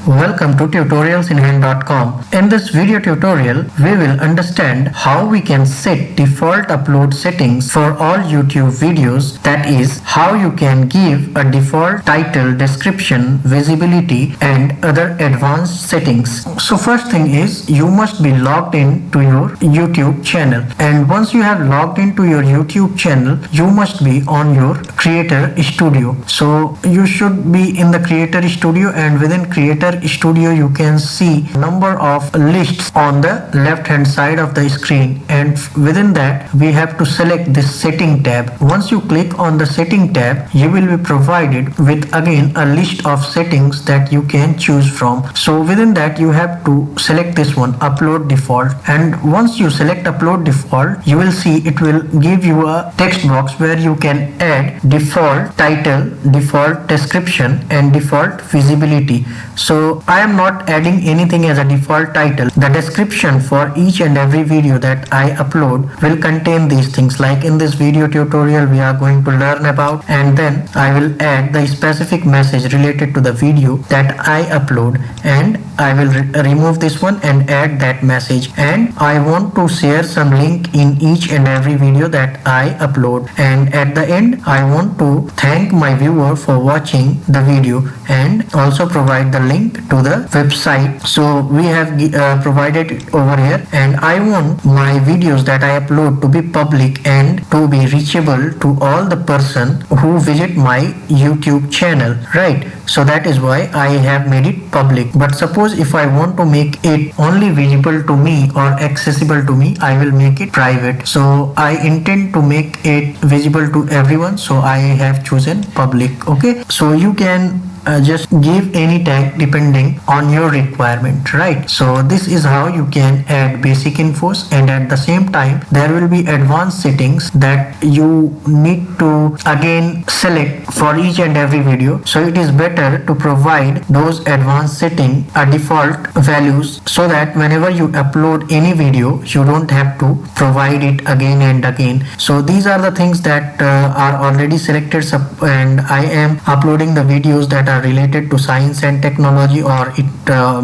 Welcome to tutorialsinhand.com. In this video tutorial, we will understand how we can set default upload settings for all YouTube videos. That is, how you can give a default title, description, visibility and other advanced settings. So first thing is, you must be logged in to your YouTube channel. And once you have logged into your YouTube channel, you must be on your Creator Studio. So you should be in the Creator Studio, and within Creator Studio you can see number of lists on the left hand side of the screen, and within that we have to select this setting tab. Once you click on the setting tab, you will be provided with again a list of settings that you can choose from. So within that you have to select this one, upload default, and once you select upload default, you will see it will give you a text box where you can add default title, default description and default visibility. So I am not adding anything as a default title. The description for each and every video that I upload will contain these things. Like in this video tutorial we are going to learn about, and then I will add the specific message related to the video that I upload, and I will remove this one and add that message. And I want to share some link in each and every video that I upload, and at the end I want to thank my viewer for watching the video and also provide the link to the website. So we have provided it over here, and I want my videos that I upload to be public and to be reachable to all the person who visit my YouTube channel, right? So that is why I have made it public. But suppose if I want to make it only visible to me or accessible to me, I will make it private. So I intend to make it visible to everyone, so I have chosen public. Okay, so you can just give any tag depending on your requirement, right? So this is how you can add basic infos, and at the same time there will be advanced settings that you need to again select for each and every video. So it is better to provide those advanced setting default values, so that whenever you upload any video you don't have to provide it again and again. So these are the things that are already selected, and I am uploading the videos that are related to science and technology, or it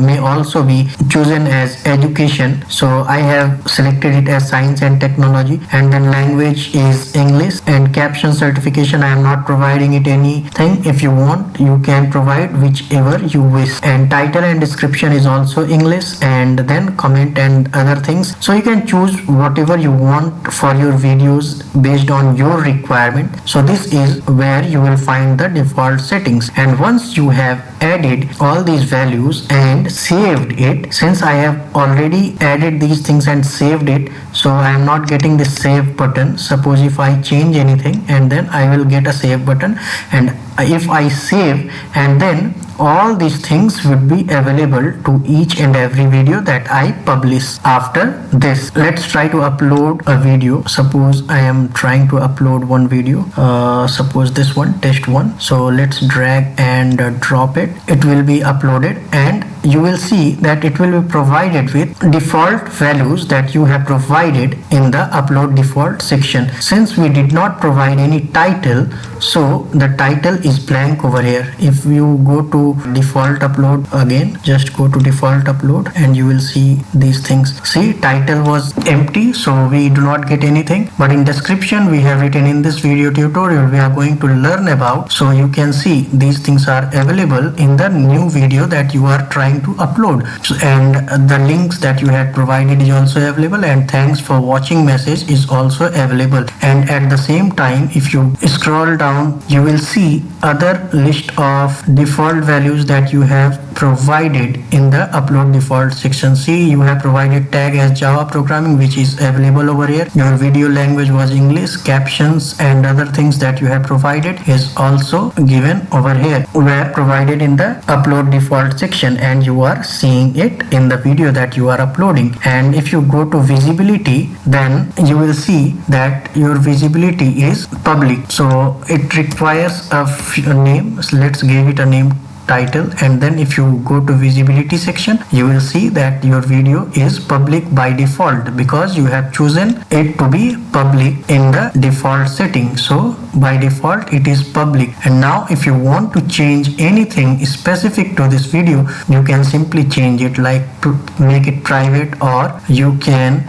may also be chosen as education. So I have selected it as science and technology, and then language is English, and caption certification I am not providing it anything. If you want, you can provide whichever you wish, and title and description is also English, and then comment and other things. So you can choose whatever you want for your videos based on your requirement. So this is where you will find the default settings, and once you have added all these values and saved it, since I have already added these things and saved it, so I am not getting this save button. Suppose if I change anything, and then I will get a save button, and if I save, and then all these things would be available to each and every video that I publish after this. Let's try to upload a video. Suppose I am trying to upload one video, suppose this one, test one. So let's drag and drop it. It will be uploaded, and you will see that it will be provided with default values that you have provided in the upload default section. Since we did not provide any title, so the title is blank over here. If you go to default upload again, just go to default upload, and you will see these things. See, title was empty, so we do not get anything. But in description we have written in this video tutorial we are going to learn about. So you can see these things are available in the new video that you are trying to upload. So, and the links that you had provided is also available, and thanks for watching message is also available. And at the same time, if you scroll down, you will see other list of default values that you have provided in the upload default section. See, you have provided tag as Java programming, which is available over here. Your video language was English. Captions and other things that you have provided is also given over here. We have provided in the upload default section, and you are seeing it in the video that you are uploading. And if you go to visibility, then you will see that your visibility is public. So it requires a name. So let's give it a name title, and then if you go to visibility section, you will see that your video is public by default because you have chosen it to be public in the default setting. So by default it is public. And now if you want to change anything specific to this video, you can simply change it, like make it private, or you can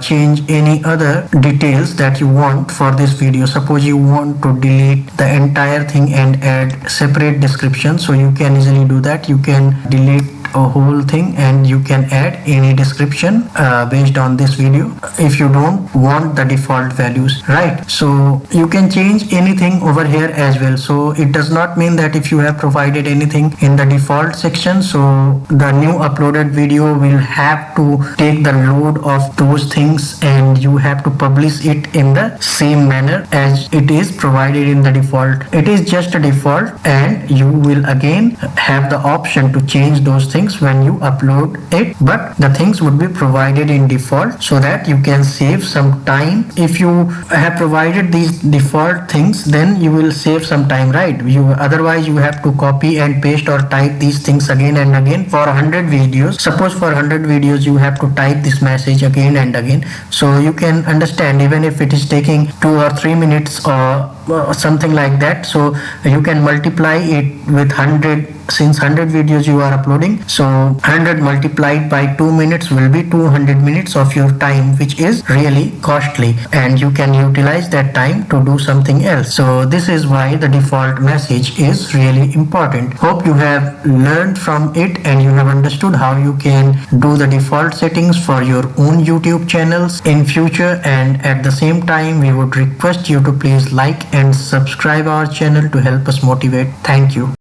change any other details that you want for this video. Suppose you want to delete the entire thing and add separate description, so you can easily do that. You can delete a whole thing and you can add any description based on this video if you don't want the default values, right? So you can change anything over here as well. So it does not mean that if you have provided anything in the default section, so the new uploaded video will have to take the load of those things and you have to publish it in the same manner as it is provided in the default. It is just a default, and you will again have the option to change those things when you upload it, but the things would be provided in default so that you can save some time. If you have provided these default things, then you will save some time, right? Otherwise you have to copy and paste or type these things again and again for 100 videos. Suppose for 100 videos you have to type this message again and again. So you can understand, even if it is taking 2 or 3 minutes or something like that, so you can multiply it with 100. Since 100 videos you are uploading, so 100 multiplied by 2 minutes will be 200 minutes of your time, which is really costly, and you can utilize that time to do something else. So this is why the default message is really important. Hope you have learned from it and you have understood how you can do the default settings for your own YouTube channels in future. And at the same time, we would request you to please like and subscribe our channel to help us motivate. Thank you.